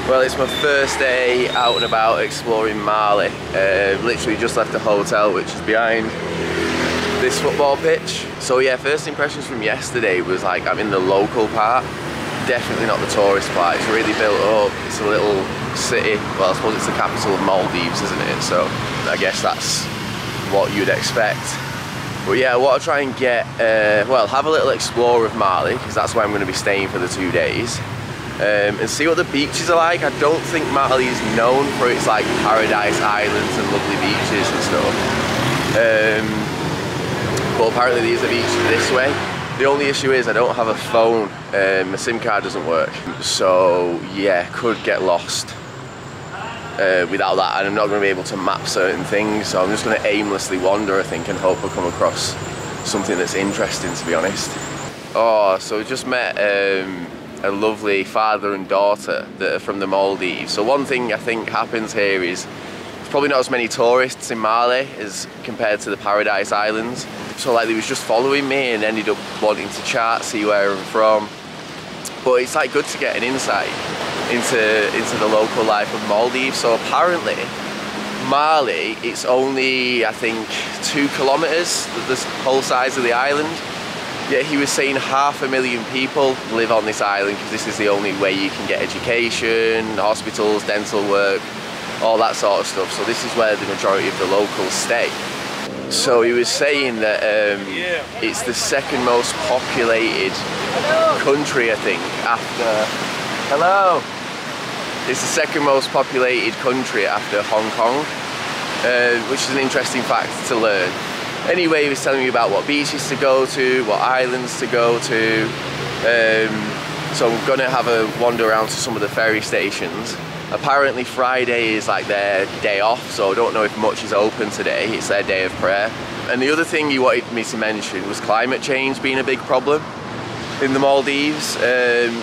Well, it's my first day out and about exploring Mali. Literally just left the hotel, which is behind this football pitch. So yeah, first impressions from yesterday was like I'm in the local part, definitely not the tourist part. It's really built up. It's a little city. Well, I suppose it's the capital of Maldives, isn't it? So I guess that's what you'd expect. But yeah, I want to try and get, well, have a little explore of Mali, because that's where I'm going to be staying for the 2 days. And see what the beaches are like. I don't think Mali is known for its like paradise islands and lovely beaches and stuff. But apparently there's a beach this way. The only issue is I don't have a phone. My SIM card doesn't work. So yeah, could get lost without that, and I'm not going to be able to map certain things. So I'm just going to aimlessly wander, I think, and hope I come across something that's interesting, to be honest. Oh, so we just met a lovely father and daughter that are from the Maldives. So one thing I think happens here is there's probably not as many tourists in Mali as compared to the Paradise Islands. So like they was just following me and ended up wanting to chat, see where I'm from. But it's like good to get an insight into the local life of Maldives. So apparently Mali, it's only I think 2 kilometers, the whole size of the island. Yeah, he was saying 500,000 people live on this island because this is the only way you can get education, hospitals, dental work, all that sort of stuff. So this is where the majority of the locals stay. So he was saying that it's the second most populated country, I think, after... Hello! It's the second most populated country after Hong Kong, which is an interesting fact to learn. Anyway, he was telling me about what beaches to go to, what islands to go to. So I'm gonna have a wander around to some of the ferry stations. Apparently Friday is like their day off, so I don't know if much is open today. It's their day of prayer. And the other thing he wanted me to mention was climate change being a big problem in the Maldives.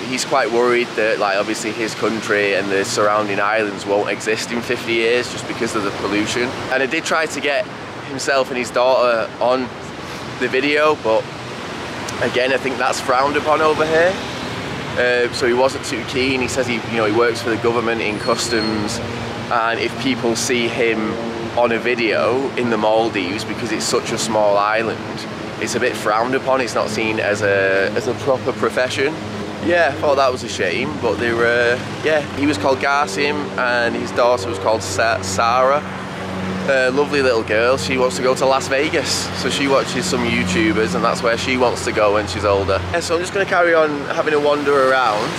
He's quite worried that like obviously his country and the surrounding islands won't exist in 50 years just because of the pollution. And I did try to get himself and his daughter on the video, but again I think that's frowned upon over here. So he wasn't too keen. He says he works for the government in customs, and if people see him on a video in the Maldives, because it's such a small island, it's a bit frowned upon. It's not seen as a proper profession. Yeah, I thought that was a shame, but they were, yeah, he was called Garsim and his daughter was called Sarah. Lovely little girl. She wants to go to Las Vegas, so she watches some YouTubers and that's where she wants to go when she's older. Yeah, so I'm just going to carry on having a wander around.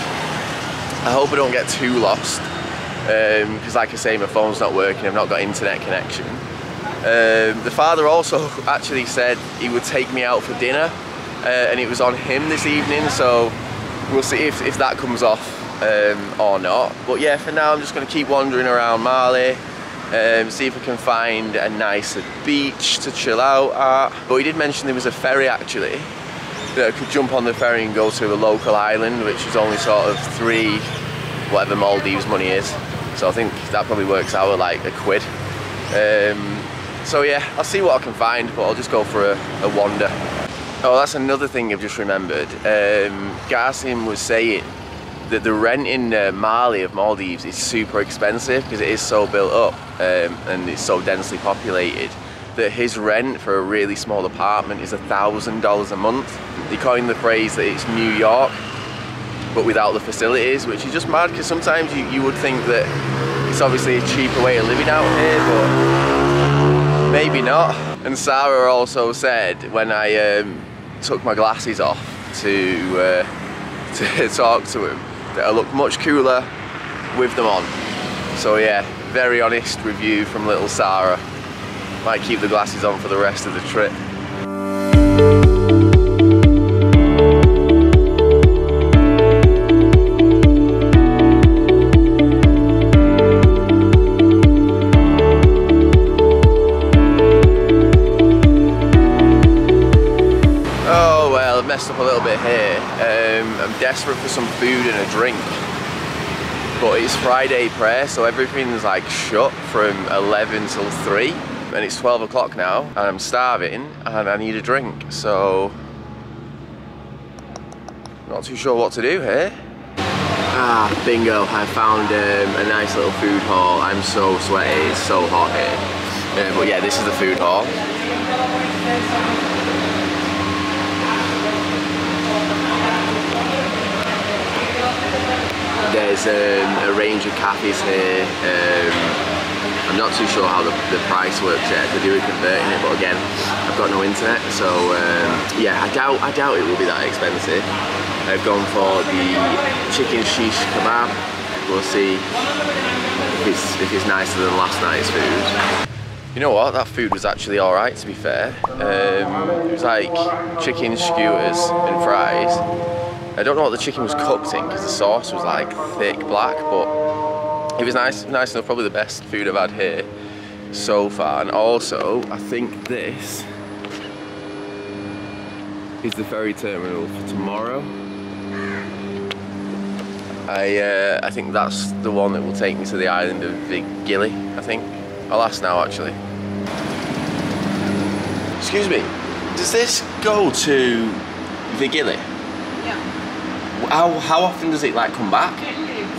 I hope I don't get too lost, because like I say, my phone's not working, I've not got internet connection. The father also actually said he would take me out for dinner, and it was on him this evening, so we'll see if that comes off or not. But yeah, for now I'm just going to keep wandering around Mali. See if I can find a nicer beach to chill out at. But he did mention there was a ferry actually, that I could jump on the ferry and go to a local island, which is only sort of 3 whatever Maldives money is. So I think that probably works out at like £1. So yeah, I'll see what I can find, but I'll just go for a wander. Oh, that's another thing I've just remembered. Garsim was saying that the rent in Mali of Maldives is super expensive because it is so built up and it's so densely populated, that his rent for a really small apartment is $1,000 a month. They coined the phrase that it's New York, but without the facilities, which is just mad, because sometimes you would think that it's obviously a cheaper way of living out here, but maybe not. And Sarah also said when I took my glasses off to talk to him, that I look much cooler with them on. So yeah, very honest review from little Sarah. Might keep the glasses on for the rest of the trip. Oh well, I've messed up a little bit here. I'm desperate for some food and a drink, but it's Friday prayer, so everything's like shut from 11 till 3, and it's 12 o'clock now, and I'm starving and I need a drink, so not too sure what to do here. Ah, bingo, I found a nice little food hall. I'm so sweaty, it's so hot here. But yeah, this is the food hall. There's a range of cafes here. I'm not too sure how the price works yet. They do converting it, but again, I've got no internet, so yeah, I doubt it will be that expensive. I've gone for the chicken shish kebab. We'll see if it's nicer than last night's food. You know what? That food was actually all right, to be fair. It was like chicken skewers and fries. I don't know what the chicken was cooked in because the sauce was like thick black, but it was nice enough. Probably the best food I've had here so far. And also, I think this is the ferry terminal for tomorrow. I think that's the one that will take me to the island of Villingili, I think. I'll ask now, actually. Excuse me, does this go to Villingili? How often does it like come back? 10 minutes,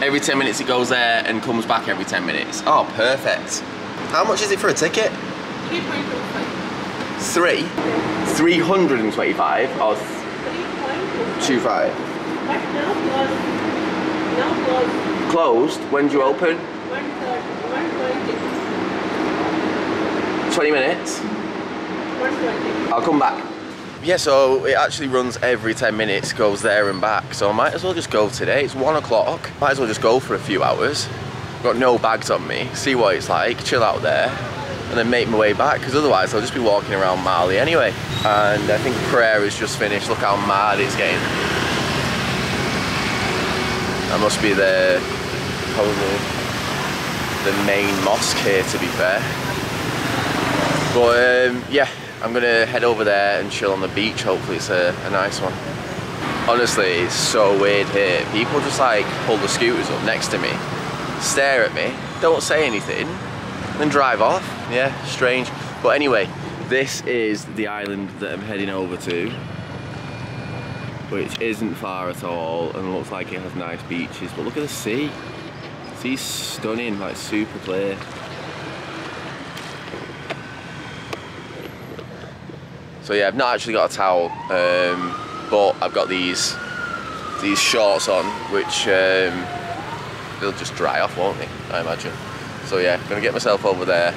every 10 minutes it goes there and comes back every 10 minutes. Oh, perfect. How much is it for a ticket? 3.25. 325 or 25? But now closed. Closed? When do you open? 1:20. 20 minutes? 1:20. I'll come back. Yeah, so it actually runs every 10 minutes, goes there and back. So I might as well just go today. It's 1 o'clock. Might as well just go for a few hours. Got no bags on me. See what it's like, chill out there, and then make my way back, because otherwise I'll just be walking around Mali anyway. And I think prayer has just finished. Look how mad it's getting. That must be probably the main mosque here, to be fair. But yeah, I'm gonna head over there and chill on the beach. Hopefully it's a nice one. Honestly, it's so weird here. People just like pull the scooters up next to me, stare at me, don't say anything, then drive off. Yeah, strange. But anyway, this is the island that I'm heading over to, which isn't far at all and looks like it has nice beaches. But look at the sea. The sea's stunning, like super clear. So yeah, I've not actually got a towel, but I've got these shorts on, which they'll just dry off, won't they? I imagine. So yeah, I'm gonna get myself over there.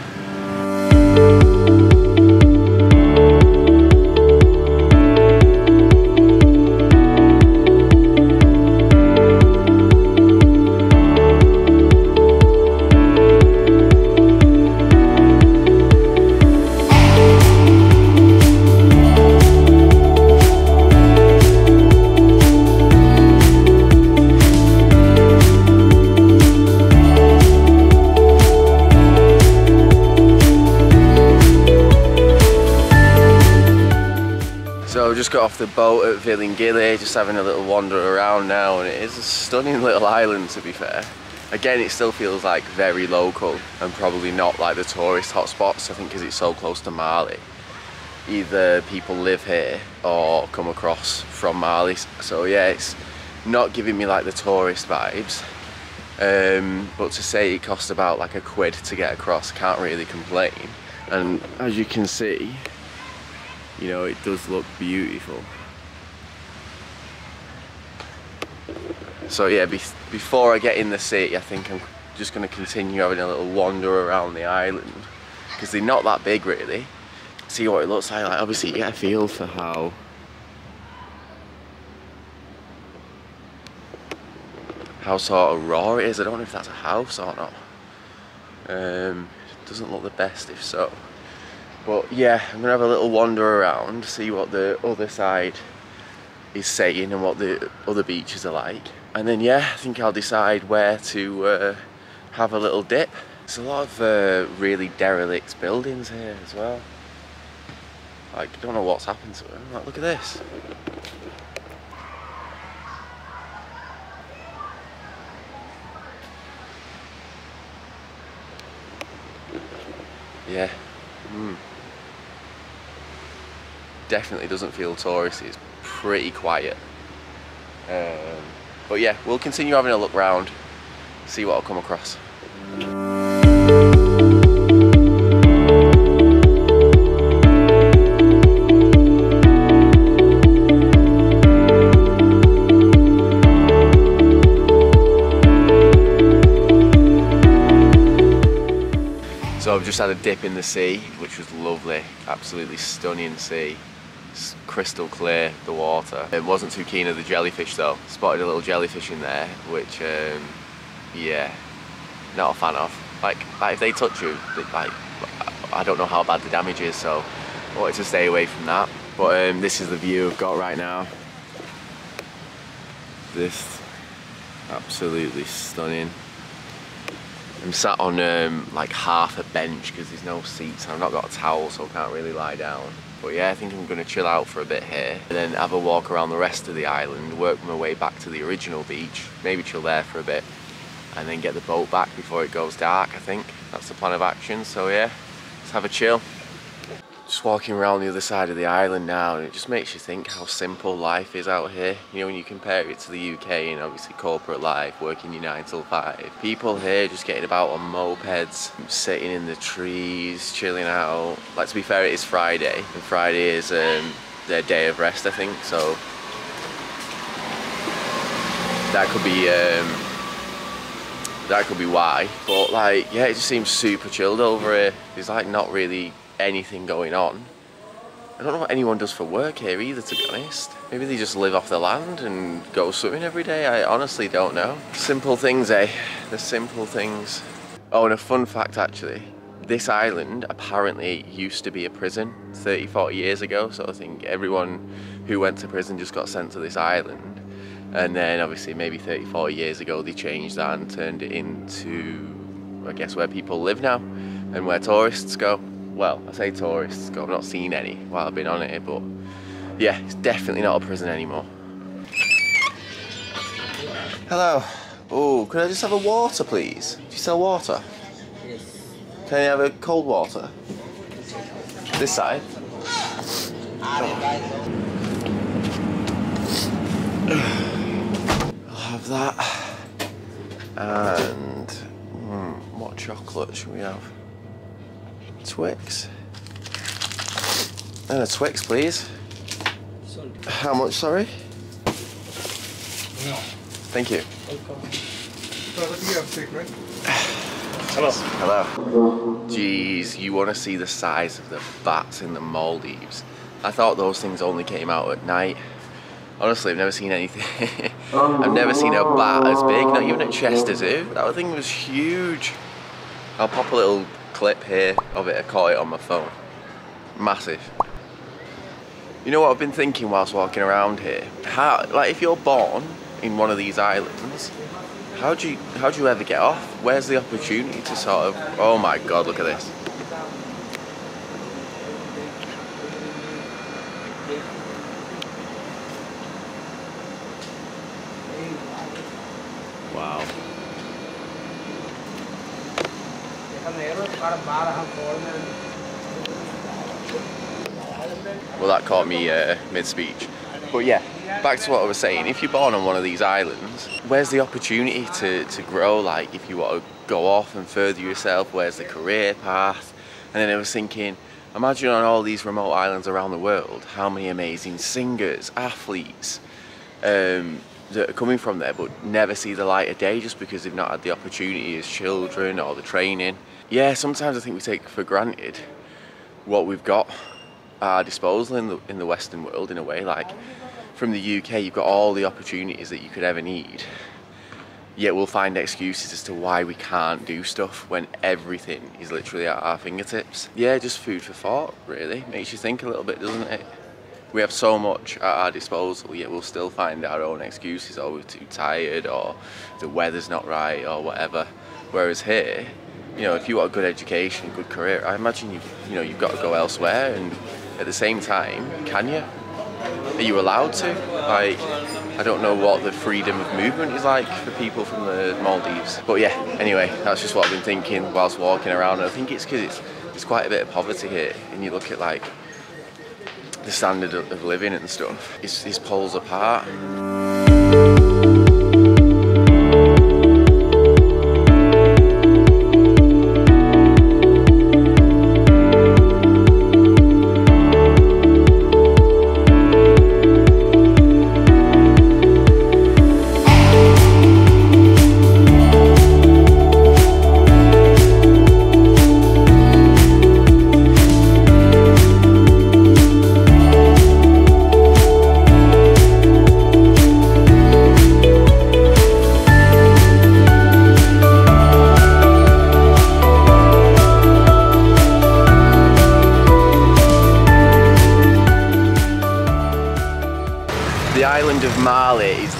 Just got off the boat at Villingili, just having a little wander around now, and it is a stunning little island, to be fair. Again, it still feels like very local and probably not like the tourist hotspots, I think, because it's so close to Mali. Either people live here or come across from Mali, so yeah, it's not giving me like the tourist vibes. But to say it cost about like £1 to get across, can't really complain. And as you can see, you know, it does look beautiful. So yeah, before I get in the city, I think I'm just going to continue having a little wander around the island, because they're not that big really. See what it looks like. Obviously you get a feel for how sort of raw it is. I don't know if that's a house or not. It doesn't look the best if so. But yeah, I'm gonna have a little wander around, see what the other side is saying and what the other beaches are like. And then yeah, I think I'll decide where to have a little dip. There's a lot of really derelict buildings here as well. Like, I don't know what's happened to them. Like, look at this. Yeah. Definitely doesn't feel touristy. It's pretty quiet. But yeah, we'll continue having a look round, see what I'll come across. So I've just had a dip in the sea, which was lovely, absolutely stunning sea. It's crystal clear, the water. It wasn't too keen of the jellyfish though. Spotted a little jellyfish in there, which, yeah, not a fan of. Like if they touch you, like, I don't know how bad the damage is, so I wanted to stay away from that. But this is the view I've got right now. This, absolutely stunning. I'm sat on like half a bench because there's no seats. I've not got a towel, so I can't really lie down. But yeah, I think I'm going to chill out for a bit here and then have a walk around the rest of the island, work my way back to the original beach, maybe chill there for a bit, and then get the boat back before it goes dark. I think that's the plan of action. So yeah, let's have a chill. Just walking around the other side of the island now, and it just makes you think how simple life is out here. You know, when you compare it to the UK and obviously corporate life, working your 9 till 5. People here just getting about on mopeds, sitting in the trees, chilling out. Like, to be fair, it is Friday, and Friday is their day of rest, I think. So that could be why. But like, yeah, it just seems super chilled over here. There's like not really anything going on. I don't know what anyone does for work here either, to be honest. Maybe they just live off the land and go swimming every day. I honestly don't know. Simple things, eh? The simple things. Oh, and a fun fact actually. This island apparently used to be a prison 30, 40 years ago. So I think everyone who went to prison just got sent to this island. And then obviously maybe 30, 40 years ago they changed that and turned it into, I guess, where people live now and where tourists go. Well, I say tourists, I've not seen any while I've been on it, but yeah, it's definitely not a prison anymore. Hello. Oh, could I just have a water, please? Do you sell water? Yes. Can I have a cold water? This side? I'll have that. And what chocolate should we have? Twix. And a Twix, please. How much, sorry? No. Thank you. Welcome. Hello. Hello. Jeez, you want to see the size of the bats in the Maldives? I thought those things only came out at night. Honestly, I've never seen anything. I've never seen a bat as big, not even at Chester Zoo. That thing was huge. I'll pop a little clip here of it. I caught it on my phone. Massive. You know what I've been thinking whilst walking around here? How, like, if you're born in one of these islands, how do you ever get off? Where's the opportunity to sort of, oh my god, look at this. Wow. Well, that caught me mid-speech. But yeah, back to what I was saying. If you're born on one of these islands, where's the opportunity to grow? Like, if you want to go off and further yourself, where's the career path? And then I was thinking, imagine on all these remote islands around the world, how many amazing singers, athletes, that are coming from there but never see the light of day just because they've not had the opportunity as children or the training. Yeah, sometimes I think we take for granted what we've got at our disposal in the Western world, in a way. Like, from the UK, you've got all the opportunities that you could ever need, yet we'll find excuses as to why we can't do stuff when everything is literally at our fingertips. Yeah, just food for thought, really. Makes you think a little bit, doesn't it? We have so much at our disposal, yet we'll still find our own excuses, or we're too tired, or the weather's not right, or whatever. Whereas here, you know, if you want a good education, good career, I imagine you've got to go elsewhere. And at the same time, can you? Are you allowed to? Like, I don't know what the freedom of movement is like for people from the Maldives. But yeah, anyway, that's just what I've been thinking whilst walking around. And I think it's because it's quite a bit of poverty here, and you look at like the standard of living and stuff, it's poles apart.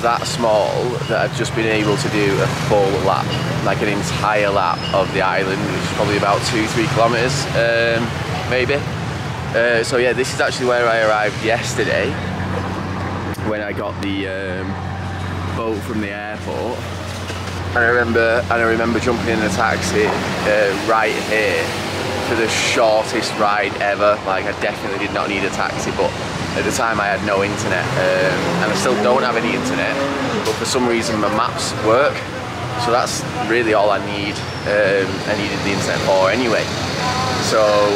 that small that I've just been able to do a full lap, like an entire lap of the island, which is probably about 2-3 kilometers, maybe. So yeah, this is actually where I arrived yesterday when I got the boat from the airport. And I remember jumping in a taxi right here for the shortest ride ever. Like, I definitely did not need a taxi, but at the time I had no internet, and I still don't have any internet, but for some reason my maps work, so that's really all I need. I needed the internet for anyway. So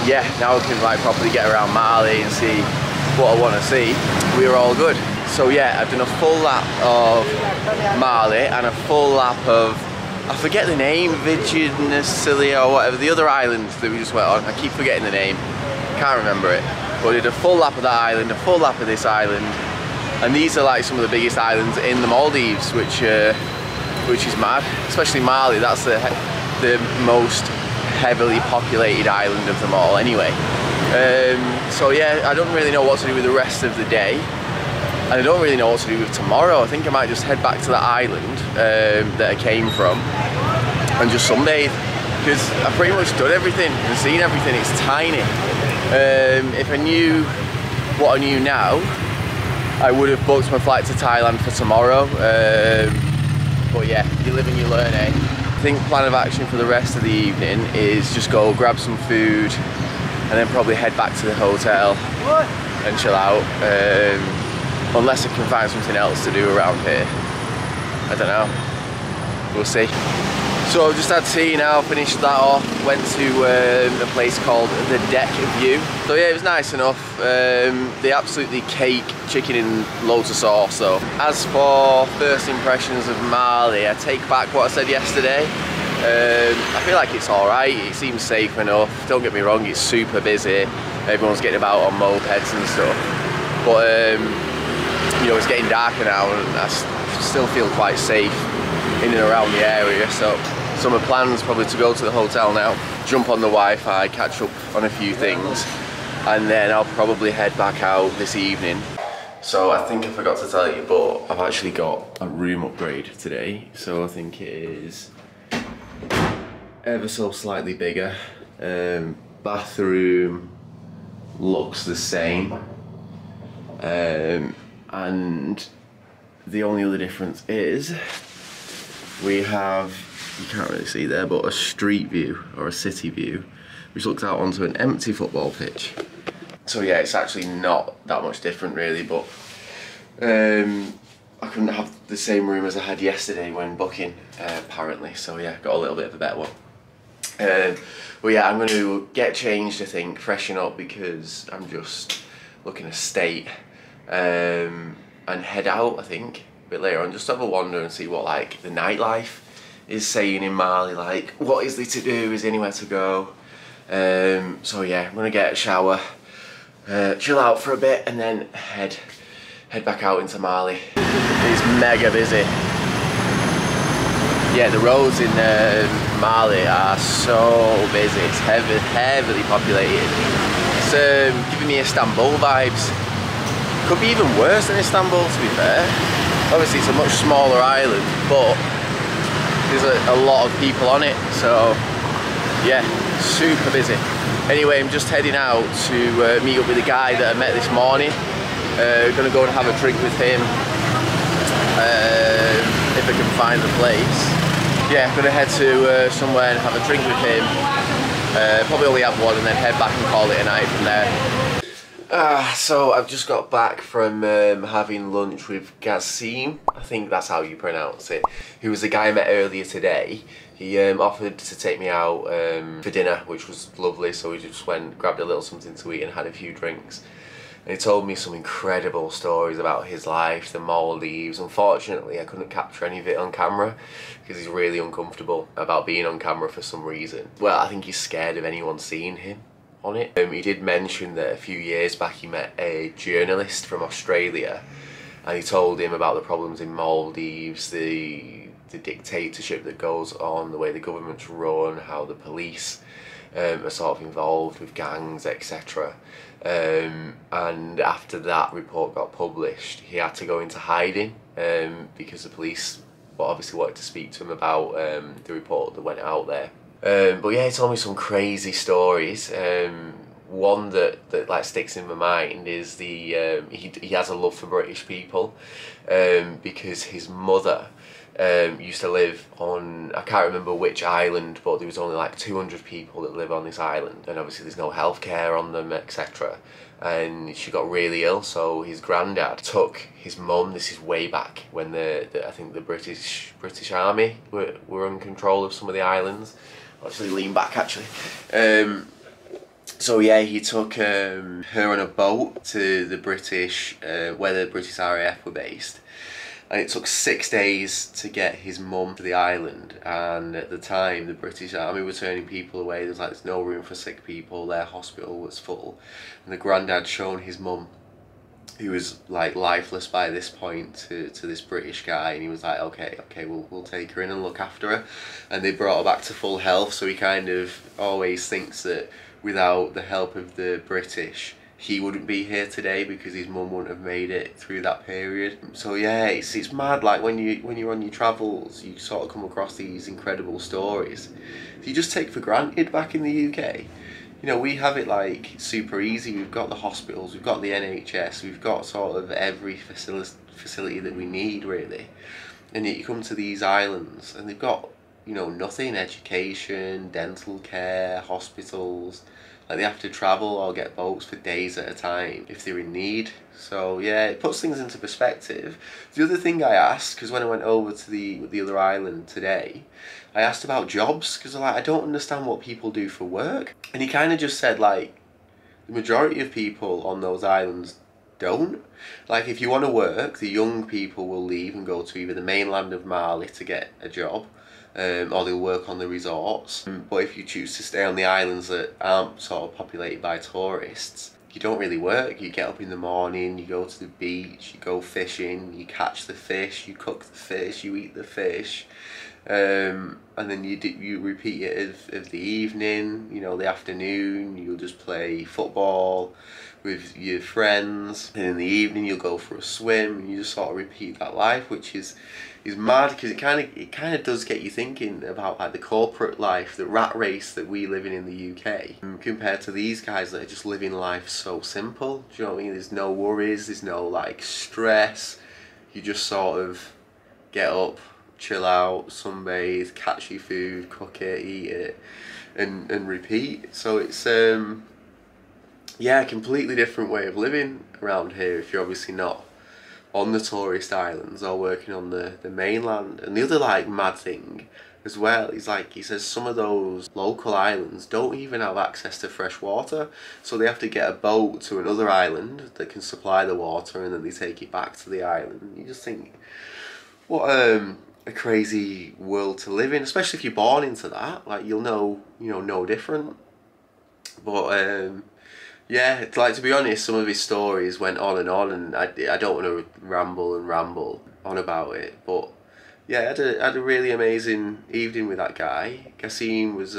yeah, now I can like properly get around Mali and see what I want to see. We're all good. So yeah, I've done a full lap of Mali and a full lap of, I forget the name, Villingili or whatever, the other islands that we just went on. I keep forgetting the name, can't remember it. But I did a full lap of that island, a full lap of this island, and these are like some of the biggest islands in the Maldives, which is mad. Especially Mali, that's the most heavily populated island of them all anyway. So yeah, I don't really know what to do with the rest of the day, and I don't really know what to do with tomorrow. I think I might just head back to the island that I came from and just sunbathe, because I've pretty much done everything and seen everything. It's tiny. If I knew what I knew now, I would have booked my flight to Thailand for tomorrow. But yeah, you live and you learn, eh? I think plan of action for the rest of the evening is just go grab some food and then probably head back to the hotel and chill out. Unless I can find something else to do around here. I don't know. We'll see. So I've just had tea now, finished that off, went to a place called the Deck View. So yeah, it was nice enough. They absolutely cake chicken in loads of sauce though. As for first impressions of Mali, I take back what I said yesterday. I feel like it's alright, it seems safe enough. Don't get me wrong, it's super busy. Everyone's getting about on mopeds and stuff. But you know, it's getting darker now and I still feel quite safe in and around the area. So my plan's probably to go to the hotel now, jump on the Wi-Fi, catch up on a few things, and then I'll probably head back out this evening. So I think I forgot to tell you, but I've actually got a room upgrade today. So I think it is ever so slightly bigger. Bathroom looks the same. And the only other difference is we have, you can't really see there, but a street view or a city view which looks out onto an empty football pitch. So yeah, it's actually not that much different really, but I couldn't have the same room as I had yesterday when booking, apparently. So yeah, got a little bit of a better one. But yeah, I'm going to get changed, I think, freshen up, because I'm just looking to state, and head out, I think, a bit later on, just have a wander and see what like the nightlife is saying in Mali. Like, what is there to do? Is there anywhere to go? So yeah, I'm gonna get a shower, chill out for a bit, and then head back out into Mali. It's mega busy. Yeah, the roads in Mali are so busy. It's heavily populated. It's giving me Istanbul vibes. Could be even worse than Istanbul, to be fair. Obviously it's a much smaller island, but there's a lot of people on it, so yeah, super busy. Anyway, I'm just heading out to meet up with a guy that I met this morning. Gonna go and have a drink with him, if I can find the place. Yeah, gonna head to somewhere and have a drink with him. Probably only have one and then head back and call it a night from there. So I've just got back from having lunch with Gazim, I think that's how you pronounce it, who was the guy I met earlier today. He offered to take me out for dinner, which was lovely, so we just went, grabbed a little something to eat and had a few drinks. And he told me some incredible stories about his life, the Maldives. Unfortunately, I couldn't capture any of it on camera because he's really uncomfortable about being on camera for some reason. Well, I think he's scared of anyone seeing him on it. He did mention that a few years back he met a journalist from Australia, and he told him about the problems in Maldives, the dictatorship that goes on, the way the government's run, how the police are sort of involved with gangs, etc. And after that report got published, he had to go into hiding because the police obviously wanted to speak to him about the report that went out there. But yeah, he told me some crazy stories. One that like sticks in my mind is the he has a love for British people because his mother used to live on, I can't remember which island, but there was only like 200 people that live on this island, and obviously there's no healthcare on them, etc. And she got really ill, so his granddad took his mum. This is way back when I think the British Army were in control of some of the islands. I'll actually lean back actually. So yeah, he took her on a boat to the British, where the British RAF were based. And it took 6 days to get his mum to the island, and at the time the British Army were turning people away. There's no room for sick people, their hospital was full, and the granddad shown his mum, who was like lifeless by this point, to this British guy, and he was like, okay, we'll take her in and look after her. And they brought her back to full health, so he kind of always thinks that without the help of the British, he wouldn't be here today, because his mum wouldn't have made it through that period. So yeah, it's mad. Like when you're on your travels, you sort of come across these incredible stories that you just take for granted back in the UK. You know, we have it like super easy. We've got the hospitals, we've got the NHS, we've got sort of every facility that we need really. And yet you come to these islands and they've got, you know, nothing: education, dental care, hospitals. Like they have to travel or get boats for days at a time if they're in need. So yeah, it puts things into perspective. The other thing I asked, because when I went over to the other island today, I asked about jobs, because like, I don't understand what people do for work. And he kind of just said like, the majority of people on those islands don't. Like if you want to work, the young people will leave and go to either the mainland of Mali to get a job, or they'll work on the resorts. But if you choose to stay on the islands that aren't sort of populated by tourists, you don't really work. You get up in the morning, you go to the beach, you go fishing, you catch the fish, you cook the fish, you eat the fish, and then you repeat it of the evening. You know, the afternoon you'll just play football with your friends, and in the evening you'll go for a swim, and you just sort of repeat that life, which is mad, because it kind of does get you thinking about like the corporate life, the rat race that we live in the UK, compared to these guys that are just living life so simple. Do you know what I mean? There's no worries, there's no like stress. You just sort of get up, chill out, sunbathe, catch your food, cook it, eat it, and repeat. So it's yeah, a completely different way of living around here if you're obviously not on the tourist islands or working on the mainland. And the other like mad thing as well is like, he says some of those local islands don't even have access to fresh water, so they have to get a boat to another island that can supply the water, and then they take it back to the island. You just think, what a crazy world to live in, especially if you're born into that. Like you'll know, you know, no different. But yeah, it's like, to be honest, some of his stories went on, and I don't want to ramble on about it, but yeah, I had a really amazing evening with that guy. Kassim was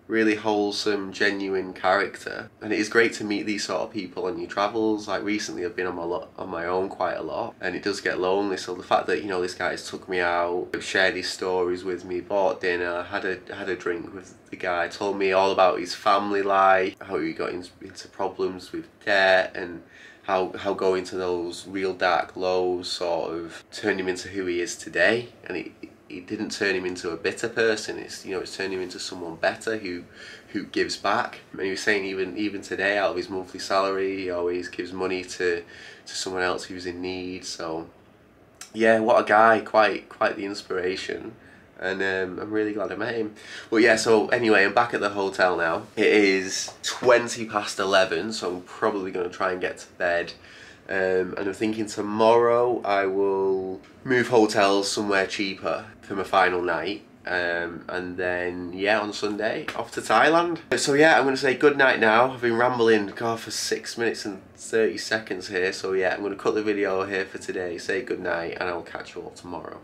really wholesome, genuine character, and it is great to meet these sort of people on your travels. Like recently I've been on my own quite a lot, and it does get lonely, so the fact that, you know, this guy's took me out, shared his stories with me, bought dinner, had a drink with the guy, told me all about his family life, how he got into problems with debt, and how going to those real dark lows sort of turned him into who he is today. And it didn't turn him into a bitter person. It's, you know, it's turned him into someone better who gives back. And he was saying even today, out of his monthly salary, he always gives money to someone else who's in need. So yeah, what a guy, quite the inspiration. And I'm really glad I met him. But yeah, so anyway, I'm back at the hotel now. It is 11:20, so I'm probably going to try and get to bed. And I'm thinking tomorrow I will move hotels somewhere cheaper for my final night. And then yeah, on Sunday off to Thailand. So yeah, I'm going to say good night now. I've been rambling for 6 minutes and 30 seconds here. So yeah, I'm going to cut the video here for today, say good night, and I'll catch you all tomorrow.